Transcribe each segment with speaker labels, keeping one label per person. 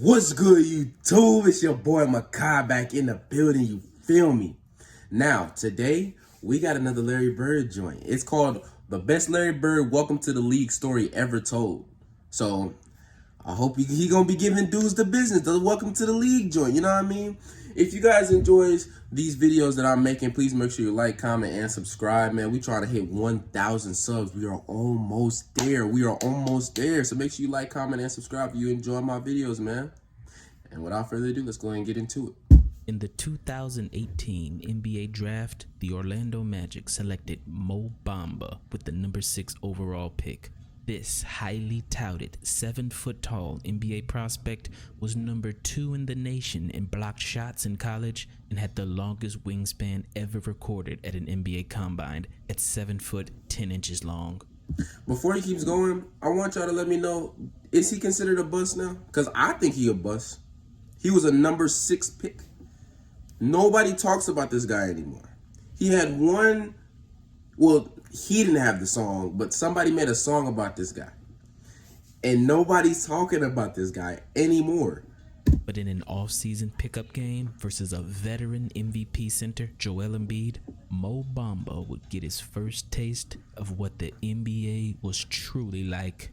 Speaker 1: What's good, YouTube? It's your boy Mekhi back in the building. You feel me? Now, today we got another Larry Bird joint. It's called The Best Larry Bird Welcome to the League Story Ever Told. So, I hope he gonna be giving dudes the business, the Welcome to the League joint. You know what I mean? If you guys enjoy these videos that I'm making, please make sure you like, comment, and subscribe, man. We trying to hit 1,000 subs. We are almost there. So make sure you like, comment, and subscribe if you enjoy my videos, man. And without further ado, let's go ahead and get into it.
Speaker 2: In the 2018 NBA Draft, the Orlando Magic selected Mo Bamba with the number 6 overall pick. This highly touted 7-foot-tall NBA prospect was number 2 in the nation in blocked shots in college and had the longest wingspan ever recorded at an NBA combine at 7 foot 10 inches long.
Speaker 1: Before he keeps going, I want y'all to let me know, is he considered a bust now? Because I think he a bust. He was a number 6 pick. Nobody talks about this guy anymore. He had one, well, he didn't have the song, but somebody made a song about this guy. And nobody's talking about this guy anymore.
Speaker 2: But in an off-season pickup game versus a veteran MVP center, Joel Embiid, Mo Bamba would get his first taste of what the NBA was truly like.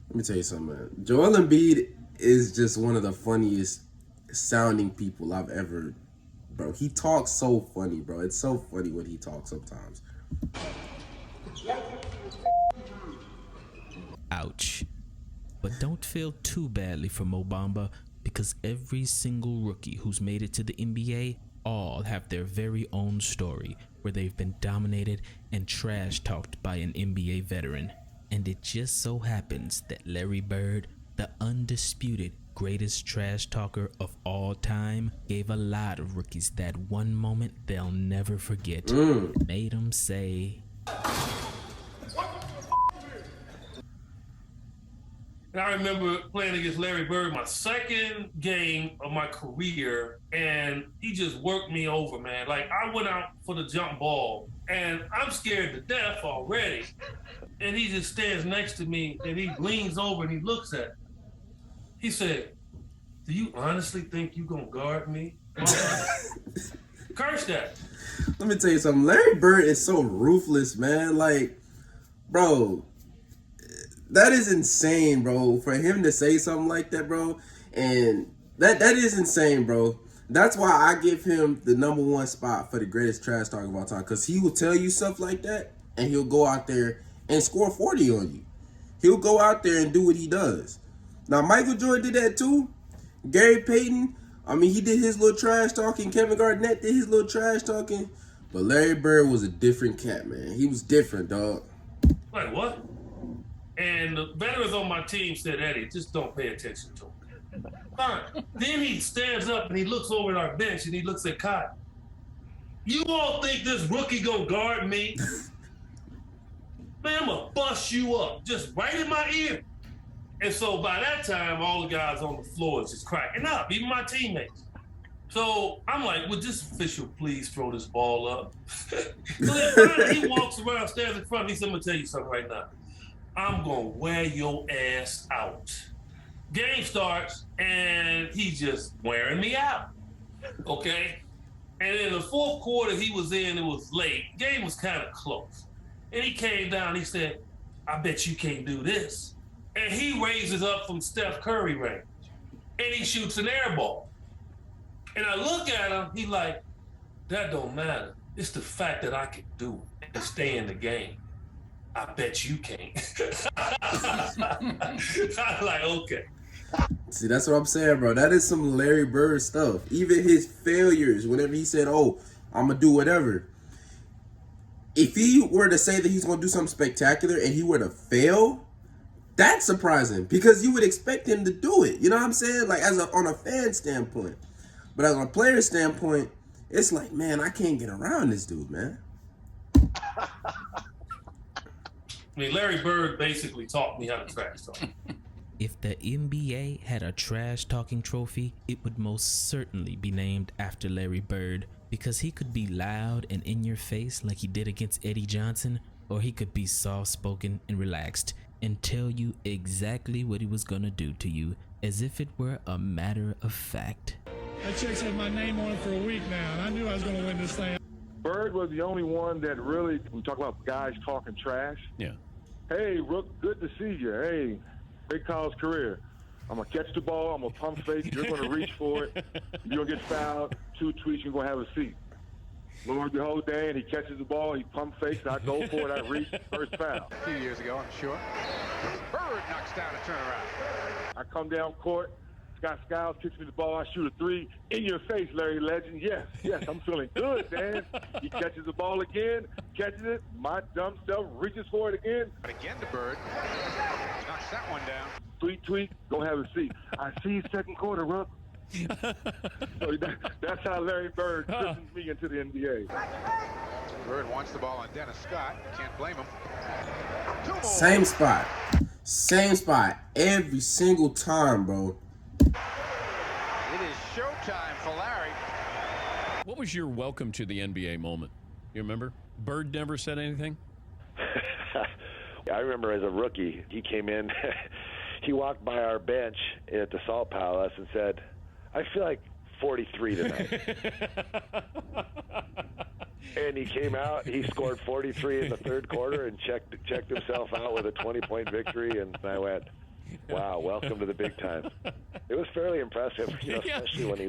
Speaker 1: Let me tell you something, man. Joel Embiid is just one of the funniest sounding people I've ever, bro. He talks so funny, bro. It's so funny when he talks sometimes.
Speaker 2: Ouch. But don't feel too badly for Mo Bamba, because every single rookie who's made it to the NBA all have their very own story where they've been dominated and trash-talked by an NBA veteran. And it just so happens that Larry Bird, the undisputed greatest trash talker of all time, gave a lot of rookies that one moment they'll never forget. It made them say,
Speaker 3: And I remember playing against Larry Bird my second game of my career, and he just worked me over, man. Like, I went out for the jump ball, and I'm scared to death already. And he just stands next to me, and he leans over and he looks at me. He said, "Do you honestly think you gonna guard me?" Curse that.
Speaker 1: Let me tell you something. Larry Bird is so ruthless, man. Like, bro, that is insane, bro. For him to say something like that, bro, and that is insane, bro. That's why I give him the number 1 spot for the greatest trash talk of all time. Because he will tell you stuff like that, and he'll go out there and score 40 on you. He'll go out there and do what he does. Now, Michael Jordan did that too. Gary Payton, I mean, he did his little trash talking. Kevin Garnett did his little trash talking. But Larry Bird was a different cat, man. He was different, dog.
Speaker 3: Like, what? And the veterans on my team said, "Eddie, just don't pay attention to him." Fine. Then he stands up and he looks over at our bench and he looks at Kyle. "You all think this rookie gonna guard me?" "Man, I'm gonna bust you up," just right in my ear. And so by that time, all the guys on the floor is just cracking up, even my teammates. So I'm like, "Would this official please throw this ball up?" So then finally he walks around, stands in front of me, says, "I'm gonna tell you something right now. I'm gonna wear your ass out." Game starts, and he's just wearing me out. Okay? And in the fourth quarter he was in, it was late. Game was kind of close. And he came down, he said, "I bet you can't do this." And he raises up from Steph Curry range. And he shoots an air ball. And I look at him, he like, "That don't matter. It's the fact that I can do it and stay in the game. I bet you can't." I'm like, okay.
Speaker 1: See, that's what I'm saying, bro. That is some Larry Bird stuff. Even his failures, whenever he said, "Oh, I'm going to do whatever." If he were to say that he's going to do something spectacular and he were to fail, that's surprising because you would expect him to do it. You know what I'm saying? Like, on a fan standpoint. But as a player standpoint, it's like, man, I can't get around this dude, man.
Speaker 3: I mean, Larry Bird basically taught me how to trash talk.
Speaker 2: If the NBA had a trash talking trophy, it would most certainly be named after Larry Bird. Because he could be loud and in your face like he did against Eddie Johnson, or he could be soft-spoken and relaxed and tell you exactly what he was gonna do to you as if it were a matter of fact.
Speaker 4: That chick's had my name on it for a week now, and I knew I was gonna win this thing.
Speaker 5: Bird was the only one that really, we talk about guys talking trash.
Speaker 6: Yeah.
Speaker 5: Hey, Rook, good to see you. Hey, great college career. I'm going to catch the ball. I'm going to pump fake. You're going to reach for it. You're going to get fouled. 2 tweets, you're going to have a seat. Lo and behold, Dan, he catches the ball. He pump fakes. I go for it. I reach. First foul.
Speaker 7: A few years ago, I'm sure. Bird knocks down a turnaround.
Speaker 5: I come down court. Scott Skiles kicks me the ball. I shoot a 3. In your face, Larry Legend. Yes, I'm feeling good, Dan. He catches the ball again, catches it. My dumb self reaches for it again.
Speaker 7: But again to Bird. Knocks that one down.
Speaker 5: Tweet, go have a seat. I see you second quarter, Rupp. So that's how Larry Bird christened me into the NBA.
Speaker 7: Bird wants the ball on Dennis Scott. Can't blame him. 2 more.
Speaker 1: Same spot every single time, bro.
Speaker 7: It is showtime for Larry.
Speaker 6: What was your welcome to the NBA moment? You remember? Bird never said anything?
Speaker 8: I remember as a rookie, he came in, he walked by our bench at the Salt Palace and said, I feel like 43 tonight. And he came out, he scored 43 in the third quarter and checked himself out with a 20-point victory, and I went, wow, welcome to the big time. It was fairly impressive, especially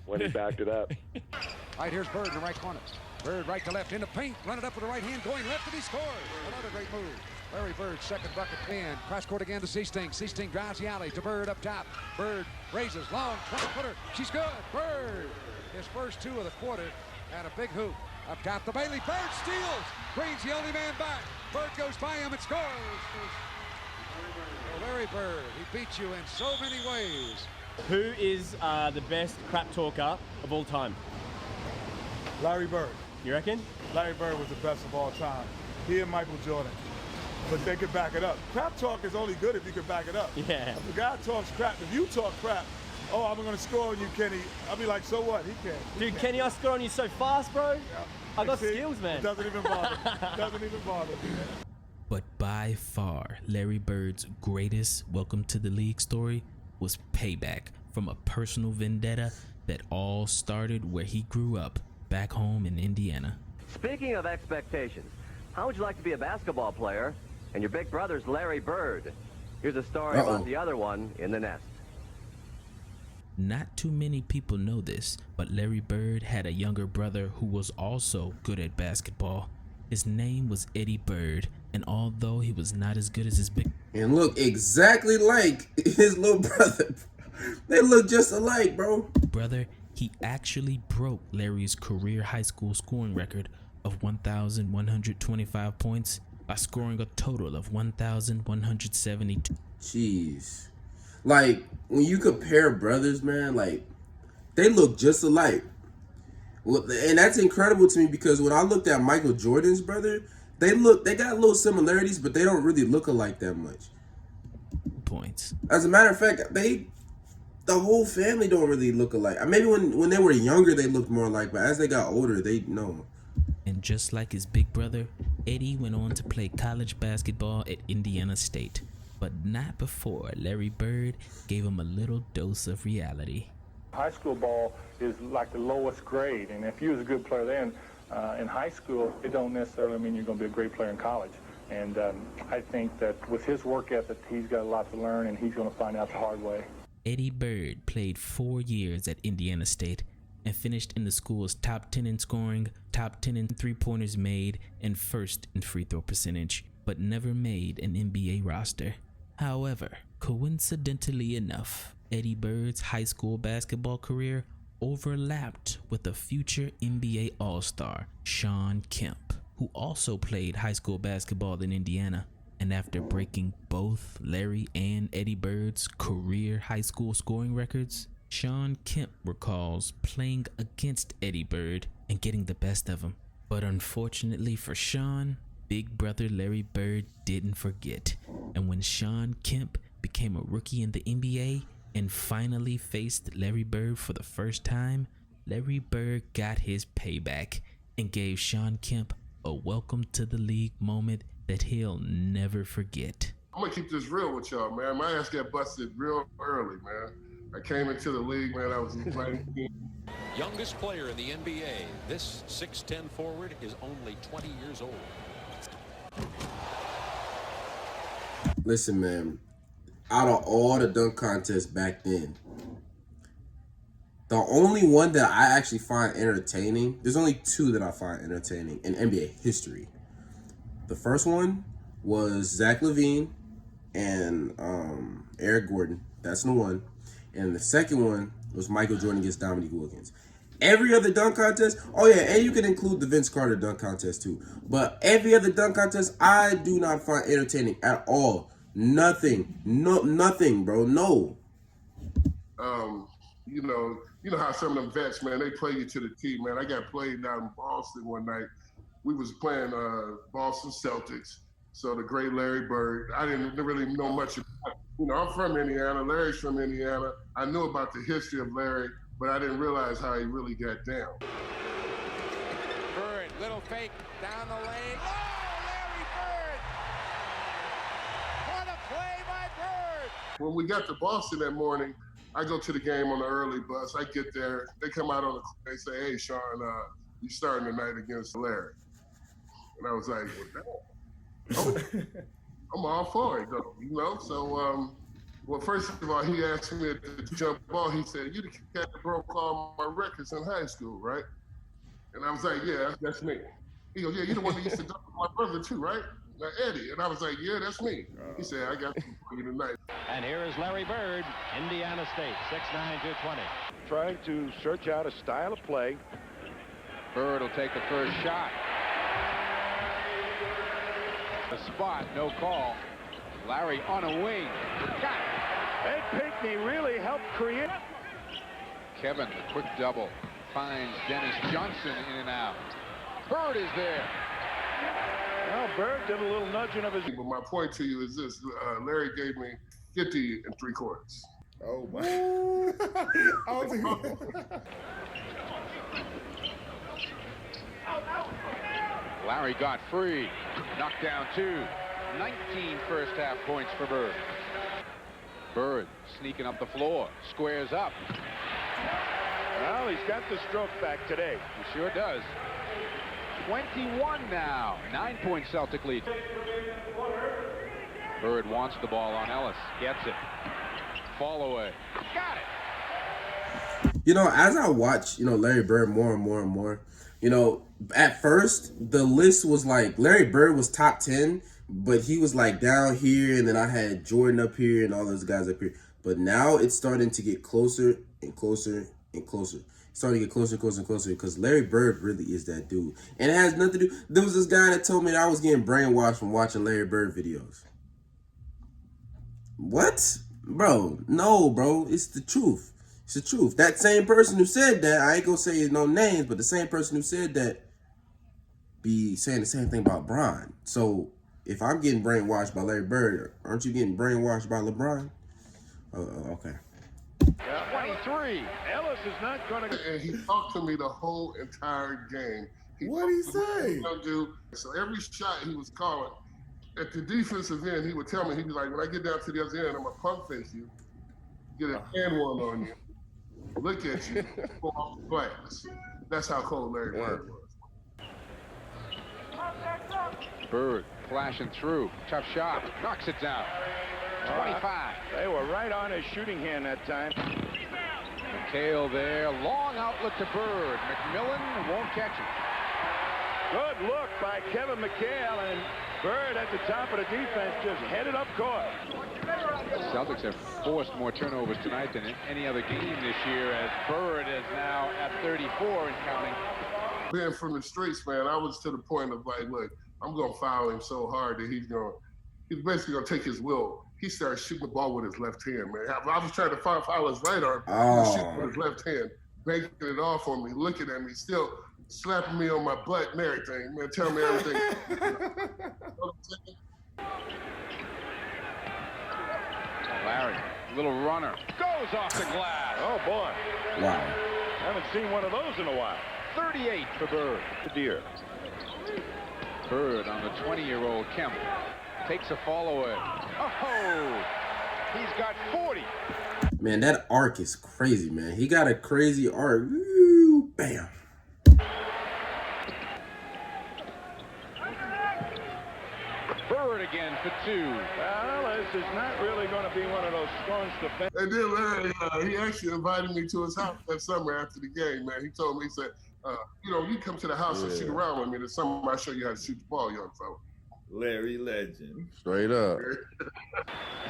Speaker 8: when he backed it up.
Speaker 7: All right, here's Bird in the right corner. Bird right to left, into paint, run it up with the right hand, going left, and he scores. Another great move. Larry Bird, second bucket. And cross court again to Seasting. Seasting drives the alley to Bird up top. Bird raises, long, 20-footer. She's good. Bird, his first 2 of the quarter, and a big hoop. Up top to Bailey. Bird steals. Green's the only man back. Bird goes by him and scores. Well, Larry Bird, he beats you in so many ways.
Speaker 9: Who is the best crap talker of all time?
Speaker 4: Larry Bird.
Speaker 9: You reckon?
Speaker 4: Larry Bird was the best of all time. He and Michael Jordan. But they could back it up. Crap talk is only good if you can back it up.
Speaker 9: Yeah.
Speaker 4: If a guy talks crap, if you talk crap, oh, I'm going to score on you, Kenny. I'll be like, so what? He can't.
Speaker 9: Dude, Kenny, I score on you so fast, bro.
Speaker 4: Yeah.
Speaker 9: I got
Speaker 4: See,
Speaker 9: skills, man.
Speaker 4: It doesn't even bother. Doesn't even bother.
Speaker 2: But by far, Larry Bird's greatest welcome to the league story was payback from a personal vendetta that all started where he grew up, back home in Indiana.
Speaker 10: Speaking of expectations, how would you like to be a basketball player and your big brother's Larry Bird? Here's a story about the other one in the nest.
Speaker 2: Not too many people know this, but Larry Bird had a younger brother who was also good at basketball. His name was Eddie Bird, and although he was not as good as his big
Speaker 1: And look exactly like his little brother. They look just alike, bro.
Speaker 2: brother, he actually broke Larry's career high school scoring record of 1,125 points by scoring a total of 1,172.
Speaker 1: Jeez. Like, when you compare brothers, man, like, they look just alike. Well, and that's incredible to me because when I looked at Michael Jordan's brother, they got little similarities, but they don't really look alike that much.
Speaker 2: Points.
Speaker 1: As a matter of fact, the whole family don't really look alike. Maybe when they were younger, they looked more alike, but as they got older, they know.
Speaker 2: And just like his big brother, Eddie went on to play college basketball at Indiana State, but not before Larry Bird gave him a little dose of reality.
Speaker 4: High school ball is like the lowest grade, and if you was a good player then in high school, it don't necessarily mean you're going to be a great player in college. And I think that with his work ethic, he's got a lot to learn, and he's going to find out the hard way.
Speaker 2: Eddie Bird played 4 years at Indiana State and finished in the school's top 10 in scoring, top 10 in three-pointers made, and first in free throw percentage, but never made an NBA roster. However, coincidentally enough, Eddie Bird's high school basketball career overlapped with a future NBA All-Star, Shawn Kemp, who also played high school basketball in Indiana. And after breaking both Larry and Eddie Bird's career high school scoring records, Shawn Kemp recalls playing against Eddie Bird and getting the best of him. But unfortunately for Shawn, big brother Larry Bird didn't forget. And when Shawn Kemp became a rookie in the NBA and finally faced Larry Bird for the first time, Larry Bird got his payback and gave Sean Kemp a welcome to the league moment that he'll never forget.
Speaker 11: I'm gonna keep this real with y'all, man. My ass got busted real early, man. I came into the league, man. I was 19.
Speaker 12: Youngest player in the NBA. This 6'10" forward is only 20 years old.
Speaker 1: Listen, man. Out of all the dunk contests back then, the only one that I actually find entertaining, there's only two that I find entertaining in NBA history. The first one was Zach LaVine and Eric Gordon. That's the one. And the second one was Michael Jordan against Dominique Wilkins. Every other dunk contest, oh yeah, and you can include the Vince Carter dunk contest too. But every other dunk contest, I do not find entertaining at all. Nothing, bro, no.
Speaker 11: You know how some of them vets, man, they play you to the T, man. I got played down in Boston one night. We was playing Boston Celtics. So the great Larry Bird, I didn't really know much about, I'm from Indiana, Larry's from Indiana. I knew about the history of Larry, but I didn't realize how he really got down.
Speaker 7: Bird, little fake down the lane. Oh, Larry Bird! What a play by Bird!
Speaker 11: When we got to Boston that morning, I go to the game on the early bus. I get there, they come out on the, they say, hey, Sean, you starting tonight against Larry. And I was like, I'm all for it, though, So, well, first of all, he asked me to jump ball. He said, you the cat that broke all my records in high school, right? And I was like, yeah, that's me. He goes, yeah, you're the one that used to dunk my brother too, right? Eddie. And I was like, yeah, that's me. He said, I got something for you tonight.
Speaker 12: And here is Larry Bird, Indiana State, 6'9", 220.
Speaker 5: Trying to search out a style of play.
Speaker 7: Bird will take the first shot. The spot, no call. Larry on a wing. Got it.
Speaker 5: Ed Pinckney really helped create.
Speaker 7: Kevin, the quick double. Finds Dennis Johnson in and out. Bird is there.
Speaker 5: Well, Bird did a little nudging of his.
Speaker 11: But my point to you is this: Larry gave me 50 3/4.
Speaker 13: Oh my!
Speaker 7: Larry got free. Knocked down two. 19 first half points for Bird. Bird sneaking up the floor. Squares up.
Speaker 5: Well, he's got the stroke back today.
Speaker 7: He sure does. 21 now. 9-point Celtic lead. Bird wants the ball on Ellis. Gets it. Fall away. Got it.
Speaker 1: As I watch, Larry Bird more and more and more, at first the list was like Larry Bird was top 10, but he was like down here, and then I had Jordan up here and all those guys up here. But now it's starting to get closer and closer and closer. It's starting to get closer and closer and closer because Larry Bird really is that dude. And it has nothing to do. There was this guy that told me that I was getting brainwashed from watching Larry Bird videos. What? Bro, no, bro. It's the truth. It's the truth. That same person who said that, I ain't gonna say no names, but the same person who said that be saying the same thing about Bron. So if I'm getting brainwashed by Larry Bird, aren't you getting brainwashed by LeBron? Okay.
Speaker 5: 23. Ellis is not going to.
Speaker 11: And he talked to me the whole entire game.
Speaker 13: What did he say?
Speaker 11: So every shot he was calling, at the defensive end, he would tell me, he'd be like, when I get down to the other end, I'm going to pump face you, get a hand one on you, look at you, go off the glass. That's how cold Larry Bird was.
Speaker 7: Bird flashing through. Tough shot. Knocks it down. 25.
Speaker 5: They were right on his shooting hand that time.
Speaker 7: McHale there. Long outlet to Bird. McMillan won't catch it.
Speaker 5: Good look by Kevin McHale, and Bird at the top of the defense just headed up court.
Speaker 7: The Celtics have forced more turnovers tonight than in any other game this year, as Bird is now at 34 and counting.
Speaker 11: Being from the streets, man, I was to the point of like, look, I'm going to foul him so hard that he's basically going to take his will. He started shooting the ball with his left hand, man. I was trying to foul his right arm. He was shooting with his left hand, banking it off on me, looking at me, still slapping me on my butt and everything, man, telling me everything.
Speaker 7: Larry, little runner, goes off the glass.
Speaker 5: Oh, boy.
Speaker 1: Wow.
Speaker 5: Haven't seen one of those in a while.
Speaker 7: 38 for Bird.
Speaker 5: Deer.
Speaker 7: Bird on the 20-year-old Kemp. Takes a fall away. Oh, he's got 40.
Speaker 1: Man, that arc is crazy, man. He got a crazy arc. Woo, bam.
Speaker 7: Bird again for 2.
Speaker 5: Well, this is not really going to be one of those staunch defense.
Speaker 11: And then Larry, he actually invited me to his house that summer after the game, man. He told me, he said, you know, you come to the house and shoot around with me this summer. I'll show you how to shoot the ball, young fella.
Speaker 13: Larry Legend.
Speaker 1: Straight up.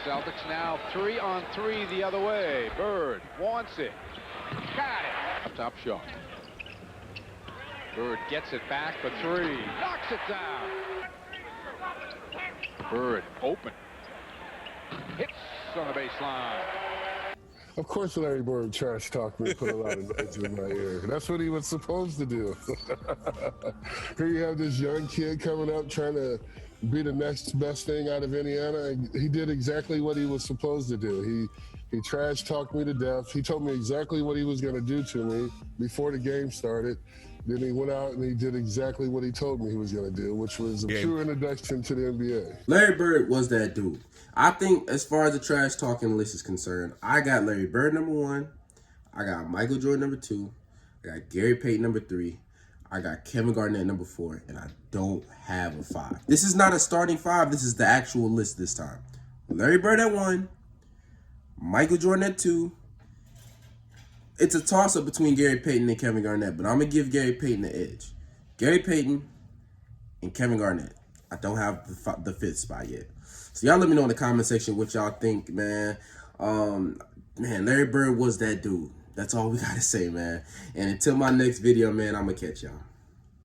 Speaker 7: Celtics now 3-on-3 the other way. Bird wants it. Got it. Top shot. Bird gets it back for 3. Knocks it down. Bird open. Hits on the baseline.
Speaker 11: Of course, Larry Bird trash talked me, put a lot of noise in my ear. That's what he was supposed to do. Here you have this young kid coming up trying to be the next best thing out of Indiana. He did exactly what he was supposed to do. He trash talked me to death. He told me exactly what he was going to do to me before the game started. Then he went out and he did exactly what he told me he was going to do, which was a true introduction to the NBA.
Speaker 1: Larry Bird was that dude. I think as far as the trash talking list is concerned, I got Larry Bird number 1. I got Michael Jordan number 2. I got Gary Payton number 3. I got Kevin Garnett number 4. And I don't have a 5. This is not a starting 5. This is the actual list this time. Larry Bird at 1. Michael Jordan at 2. It's a toss-up between Gary Payton and Kevin Garnett, but I'm going to give Gary Payton the edge. Gary Payton and Kevin Garnett. I don't have the 5th spot yet. So y'all let me know in the comment section what y'all think, man. Man, Larry Bird was that dude. That's all we got to say, man. And until my next video, man, I'm going to catch y'all.